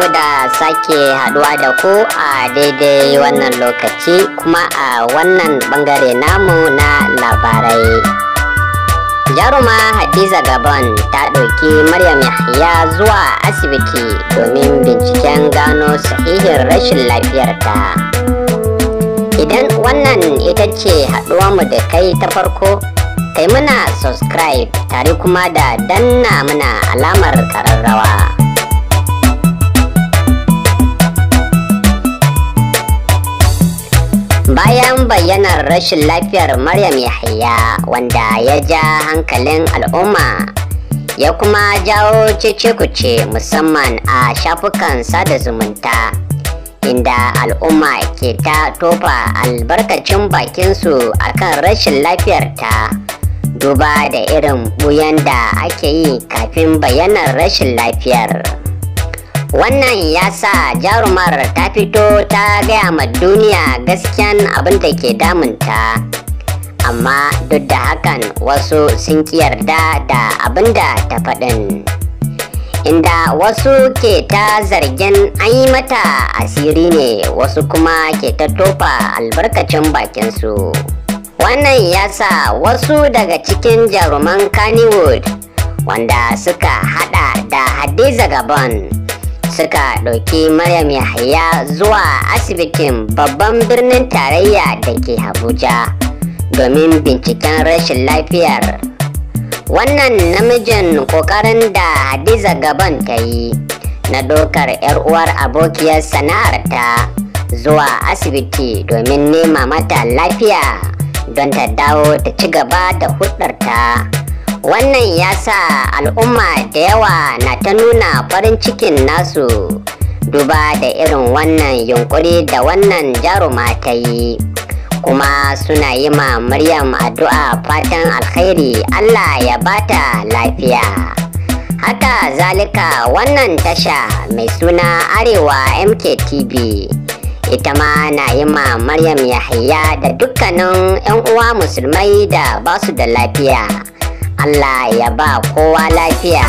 barkanmu da sake haduwa da ku a daidai wannan lokaci kuma a wannan bangare namu na labarai. Jaruma Hadiza Gabon ta ɗauki Maryam Yahya zuwa asibiti domin binciken gano sahihin rashin lafiyarta. Idan wannan ita ce haɗuwarmu da kai ta farko, kai muna subscribe tare kuma da danna muna alamar ƙararrawa. Bayan bayyanar rashin lafiyar Maryam Yahya wanda ya ja hankalin al'umma ya kuma jawo cece-kuce musamman a shafukan sada zumunta, inda al'umma ke ta tofa albarkacin bakinsu akan rashin lafiyarta, duba da irin buyan da ake yi kafin bayyanar rashin lafiyar. Wannan ya sa jarumar ta fito ta gaya ma duniya gaskiyan abin da ke damunta, amma duk da hakan wasu sun ki yarda da abin da ta faɗin, inda wasu ke ta zargin an yi mata asiri ne, wasu kuma ke ta tofa albarkacin bakinsu. Wannan ya sa wasu daga cikin jaruman Kannywood wanda suka hada da Hadiza Gabon suka ɗauki Maryam Yahya zuwa asibitin babban birnin tarayya da ke Abuja domin binciken rashin lafiyar. Wannan namijin ƙoƙarin da Hadiza Gabon ta yi na ɗaukar 'yar uwar abokiyar sana'arta zuwa asibiti domin nema mata lafiya don ta dawo ta ci gaba da hulɗarta. Wannan ya sa al'umma da yawa na ta nuna farin cikin nasu duba da irin wannan yunkuri da wannan jaruma ta yi, kuma suna yi ma Maryam addu'a fatan alkhairi, Allah ya bata lafiya. Haka zalika wannan tasha mai suna Arewa MKTV ita ma na yi ma Maryam Yahya da dukkanin 'yan uwa musulmai da basu da lafiya, Allah ya ba kowa lafiya.